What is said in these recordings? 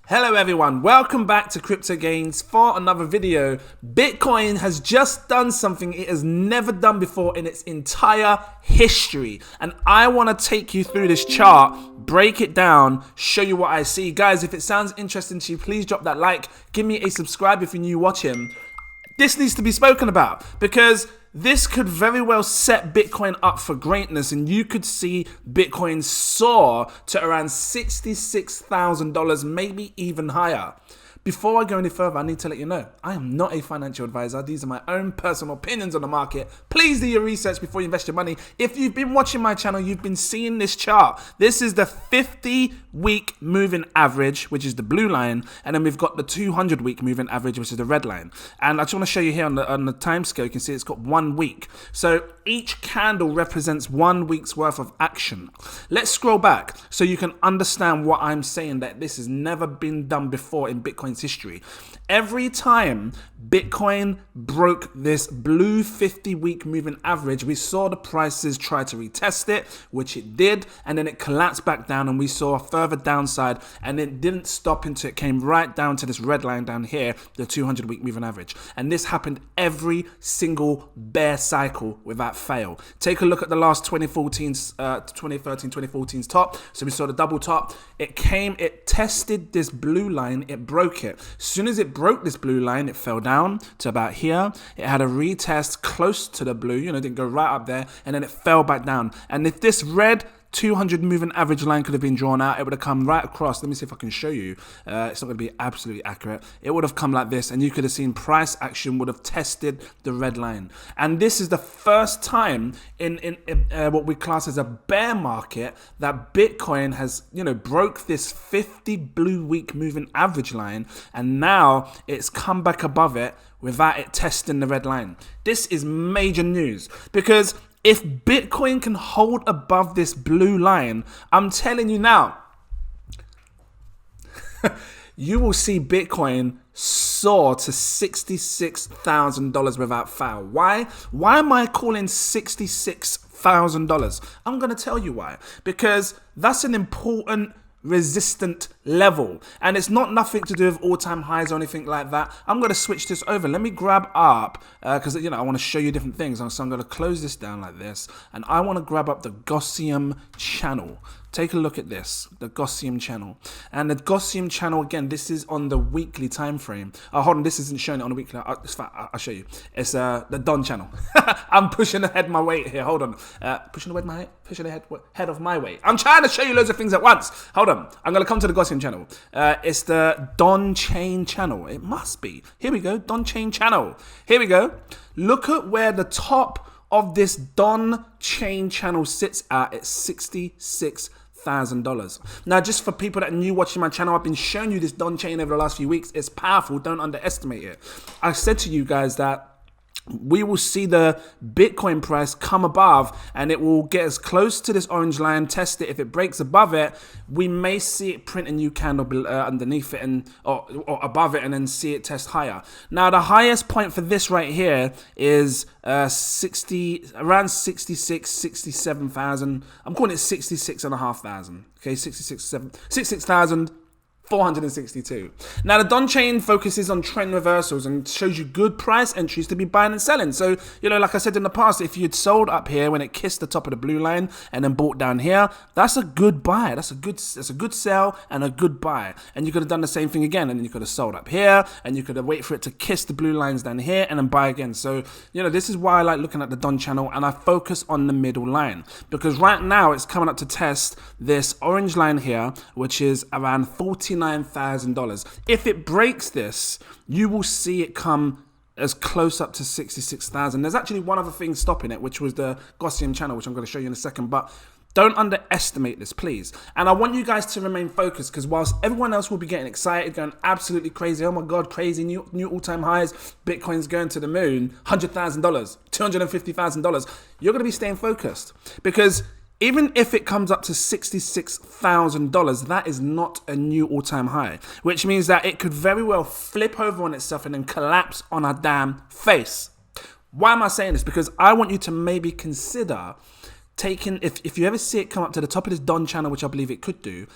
Hello everyone, welcome back to Crypto Gains for another video. Bitcoin has just done something it has never done before in its entire history. And I want to take you through this chart, break it down, show you what I see. Guys, if it sounds interesting to you, please drop that like, give me a subscribe if you're new watching. This needs to be spoken about because this could very well set Bitcoin up for greatness, and you could see Bitcoin soar to around $66,000, maybe even higher. Before I go any further, I need to let you know, I am not a financial advisor. These are my own personal opinions on the market. Please do your research before you invest your money. If you've been watching my channel, you've been seeing this chart. This is the 50-week moving average, which is the blue line, and then we've got the 200-week moving average, which is the red line. And I just want to show you here on the time scale, you can see it's got 1 week. So each candle represents 1 week's worth of action. Let's scroll back so you can understand what I'm saying, that this has never been done before in Bitcoin's history. Every time Bitcoin broke this blue 50-week moving average, we saw the prices try to retest it, which it did, and then it collapsed back down, and we saw a further downside, and it didn't stop until it came right down to this red line down here, the 200-week moving average. And this happened every single bear cycle without fail. Take a look at the last 2013-2014's top. So we saw the double top. It tested this blue line, it broke it. As soon as it broke this blue line, it fell down to about here. It had a retest close to the blue, didn't go right up there, and then it fell back down. And if this red 200 moving average line could have been drawn out, it would have come right across. Let me see if I can show you. It's not going to be absolutely accurate. It would have come like this, and you could have seen price action would have tested the red line. And this is the first time in what we class as a bear market that Bitcoin has, broke this 50 blue week moving average line, and now it's come back above it without it testing the red line. This is major news because if Bitcoin can hold above this blue line, I'm telling you now, you will see Bitcoin soar to $66,000 without fail. Why? Why am I calling $66,000? I'm going to tell you why. Because that's an important resistant level, and it's not nothing to do with all-time highs or anything like that. I'm going to switch this over. Let me grab up because I want to show you different things. So I'm going to close this down like this, and I want to grab up the Gaussian Channel. Take a look at this, the Gaussian Channel. And the Gaussian Channel, again, this is on the weekly time frame. Hold on, this isn't showing it on the weekly. I'll show you. It's the Don Channel. I'm pushing ahead my weight here. Hold on. Pushing ahead of my weight. I'm trying to show you loads of things at once. Hold on. I'm going to come to the Gaussian Channel. It's the Don Chain Channel. It must be. Here we go. Don Chain Channel. Here we go. Look at where the top of this Don Chain Channel sits at. It's $66,000. Now, just for people that are new watching my channel, I've been showing you this Don Chain over the last few weeks. It's powerful. Don't underestimate it. I said to you guys that we will see the Bitcoin price come above, and it will get as close to this orange line, test it. If it breaks above it, we may see it print a new candle underneath it or above it, and then see it test higher. Now, the highest point for this right here is around 67,000. I'm calling it 66,500. Okay, 66,462. Now, the Don Chain focuses on trend reversals and shows you good price entries to be buying and selling. So, like I said in the past, if you'd sold up here when it kissed the top of the blue line and then bought down here, that's a good buy. That's a good sell and a good buy. And you could have done the same thing again, and then you could have sold up here, and you could have waited for it to kiss the blue lines down here and then buy again. So, this is why I like looking at the Don Channel, and I focus on the middle line because right now it's coming up to test this orange line here, which is around $49,000. If it breaks this, you will see it come as close up to 66,000. There's actually one other thing stopping it, which was the Gaussian Channel, which I'm going to show you in a second, but don't underestimate this, please. And I want you guys to remain focused, because whilst everyone else will be getting excited, going absolutely crazy, oh my God, crazy, new all-time highs, Bitcoin's going to the moon, $100,000, $250,000, you're going to be staying focused, because even if it comes up to $66,000, that is not a new all-time high, which means that it could very well flip over on itself and then collapse on our damn face. Why am I saying this? Because I want you to maybe consider taking, if you ever see it come up to the top of this Don channel, which I believe it could do,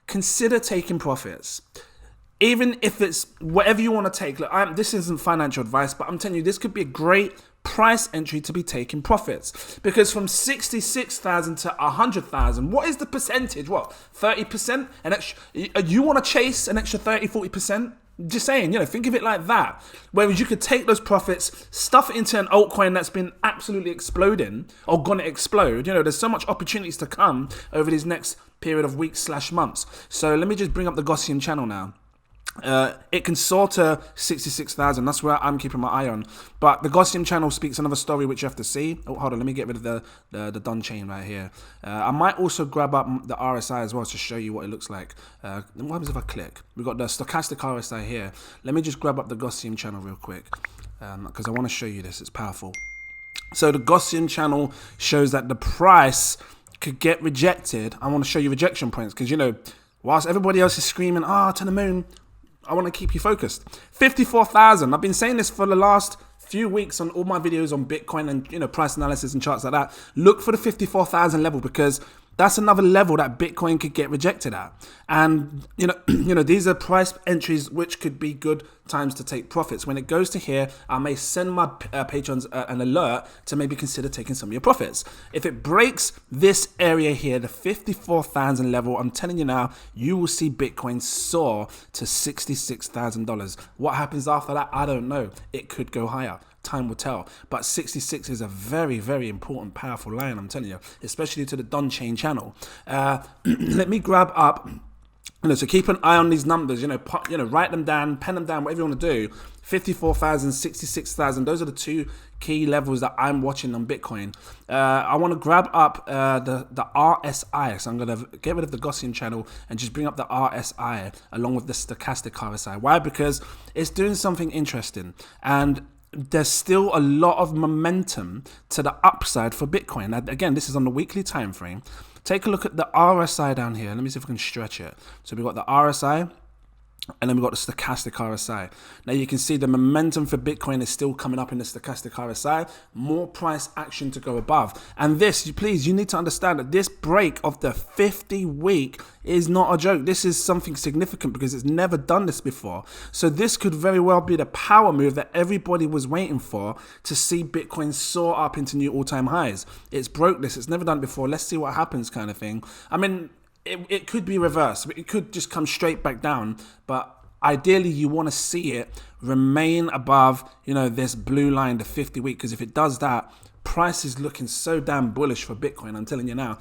consider taking profits. even if it's whatever you want to take, look, this isn't financial advice, but I'm telling you, this could be a great price entry to be taking profits, because from 66,000 to 100,000, what is the percentage? What, 30%? And you want to chase an extra 30-40%? Just saying, think of it like that. Whereas you could take those profits, stuff it into an altcoin that's been absolutely exploding or gonna explode. There's so much opportunities to come over these next period of weeks/months. So let me just bring up the Gaussian channel now. It can soar to 66,000. That's where I'm keeping my eye on. But the Gaussian channel speaks another story which you have to see. Oh, hold on. Let me get rid of the Don chain right here. I might also grab up the RSI as well to show you what it looks like. What happens if I click? We've got the stochastic RSI here. Let me just grab up the Gaussian channel real quick because I want to show you this. It's powerful. So the Gaussian channel shows that the price could get rejected. I want to show you rejection points because, whilst everybody else is screaming, to the moon, I want to keep you focused. 54,000. I've been saying this for the last few weeks on all my videos on Bitcoin and price analysis and charts like that. Look for the 54,000 level because that's another level that Bitcoin could get rejected at. And these are price entries which could be good times to take profits. When it goes to here, I may send my patrons an alert to maybe consider taking some of your profits. If it breaks this area here, the 54,000 level, I'm telling you now, you will see Bitcoin soar to $66,000. What happens after that? I don't know. It could go higher. Time will tell. But 66 is a very, very important, powerful line, I'm telling you, especially to the Don Chain channel. Let me grab up, so keep an eye on these numbers, write them down, pen them down, whatever you want to do. 54,000, 66,000, those are the two key levels that I'm watching on Bitcoin. I want to grab up the RSI, so I'm going to get rid of the Gaussian channel and just bring up the RSI along with the stochastic RSI. Why? Because it's doing something interesting, and there's still a lot of momentum to the upside for Bitcoin. Now, again, this is on the weekly time frame. Take a look at the RSI down here. Let me see if I can stretch it. So we've got the RSI, and then we've got the stochastic RSI. Now you can see the momentum for Bitcoin is still coming up in the stochastic RSI. More price action to go above. And this, you need to understand that this break of the 50-week is not a joke. This is something significant because it's never done this before. So this could very well be the power move that everybody was waiting for to see Bitcoin soar up into new all-time highs. It's broke this. It's never done it before. Let's see what happens kind of thing. I mean, it could be reversed. It could just come straight back down. But ideally, you want to see it remain above, this blue line, the 50-week. Because if it does that, price is looking so damn bullish for Bitcoin. I'm telling you now.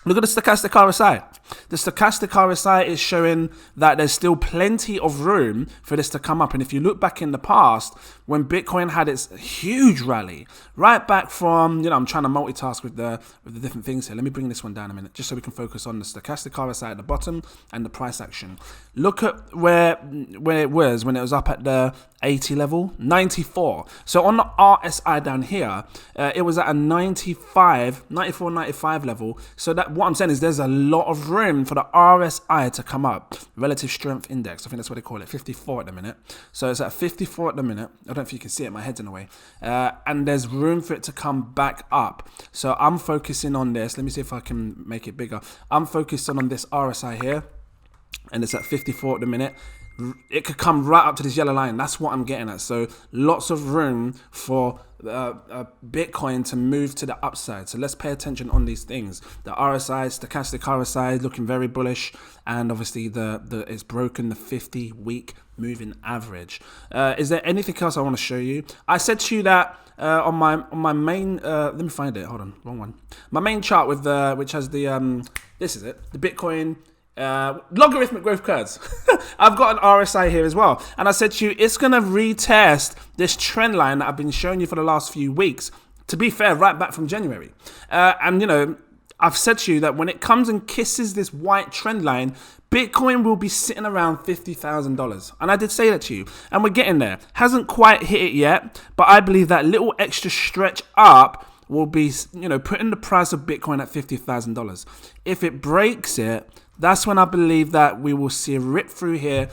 Look at the stochastic RSI. The stochastic RSI is showing that there's still plenty of room for this to come up. And if you look back in the past, when Bitcoin had its huge rally, right back from, I'm trying to multitask with the different things here. Let me bring this one down a minute, just so we can focus on the stochastic RSI at the bottom and the price action. Look at where it was when it was up at the 80 level, 94. So on the RSI down here, it was at a 94, 95 level. So that what I'm saying is there's a lot of room for the RSI to come up. Relative Strength Index, I think that's what they call it, 54 at the minute. So it's at 54 at the minute. I don't know if you can see it, my head's in the way. And there's room for it to come back up. So I'm focusing on this. Let me see if I can make it bigger. I'm focusing on this RSI here, and it's at 54 at the minute. It could come right up to this yellow line. That's what I'm getting at. So lots of room for Bitcoin to move to the upside. So let's pay attention on these things. The RSI, stochastic RSI, looking very bullish, and obviously it's broken the 50-week moving average. Is there anything else I want to show you? I said to you that on my main let me find it. Hold on, wrong one. My main chart with which has the this is it, the Bitcoin logarithmic growth curves. I've got an RSI here as well, and I said to you it's gonna retest this trend line that I've been showing you for the last few weeks, to be fair, right back from January. And I've said to you that when it comes and kisses this white trend line, Bitcoin will be sitting around $50,000. And I did say that to you. And we're getting there. Hasn't quite hit it yet, but I believe that little extra stretch up will be, putting the price of Bitcoin at $50,000. If it breaks it, that's when I believe that we will see a rip through here.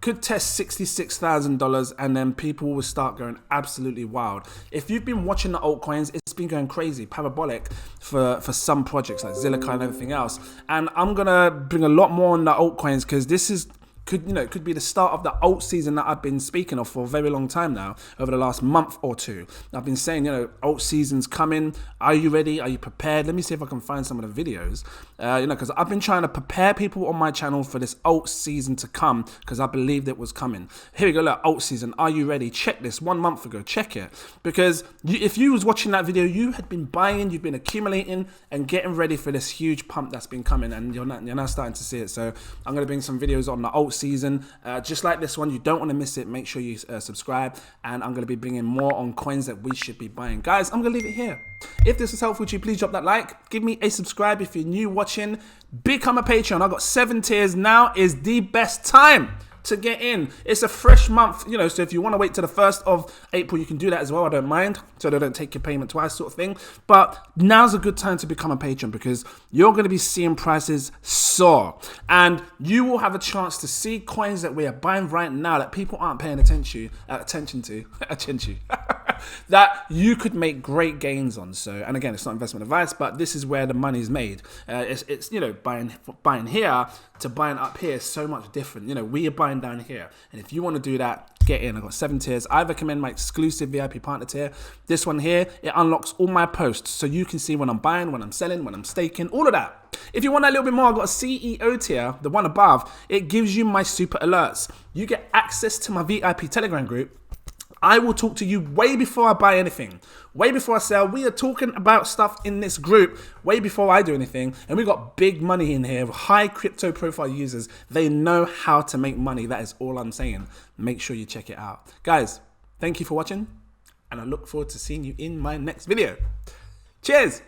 Could test $66,000, and then people will start going absolutely wild. If you've been watching the altcoins, it's been going crazy, parabolic for some projects like Zilliqa and everything else. And I'm gonna bring a lot more on the altcoins because this is it could be the start of the alt season that I've been speaking of for a very long time now, over the last month or two. I've been saying, alt season's coming. Are you ready? Are you prepared? Let me see if I can find some of the videos. Because I've been trying to prepare people on my channel for this alt season to come, because I believed it was coming. Here we go, look, alt season. Are you ready? Check this 1 month ago. Check it. Because if you was watching that video, you had been buying, you've been accumulating and getting ready for this huge pump that's been coming, and you're now starting to see it. So I'm going to bring some videos on the alt season, just like this one. You don't want to miss it. Make sure you subscribe, and I'm going to be bringing more on coins that we should be buying. Guys, I'm going to leave it here. If this was helpful to you, please drop that like, give me a subscribe if you're new watching, become a Patreon. I've got 7 tiers. Now is the best time to get in. It's a fresh month, so if you want to wait till the 1st of April, you can do that as well. I don't mind, so they don't take your payment twice, sort of thing. But now's a good time to become a patron, because you're going to be seeing prices soar, and you will have a chance to see coins that we are buying right now that people aren't paying attention to that you could make great gains on. So, and again, it's not investment advice, but this is where the money's made. It's buying here to buying up here is so much different. We are buying down here, and if you want to do that, get in. I've got 7 tiers. I recommend my exclusive VIP partner tier. This one here, it unlocks all my posts, so you can see when I'm buying, when I'm selling, when I'm staking, all of that. If you want that a little bit more, I've got a CEO tier, the one above. It gives you my super alerts. You get access to my VIP Telegram group. I will talk to you way before I buy anything, way before I sell. We are talking about stuff in this group way before I do anything. And we've got big money in here, high crypto profile users. They know how to make money. That is all I'm saying. Make sure you check it out. Guys, thank you for watching, and I look forward to seeing you in my next video. Cheers.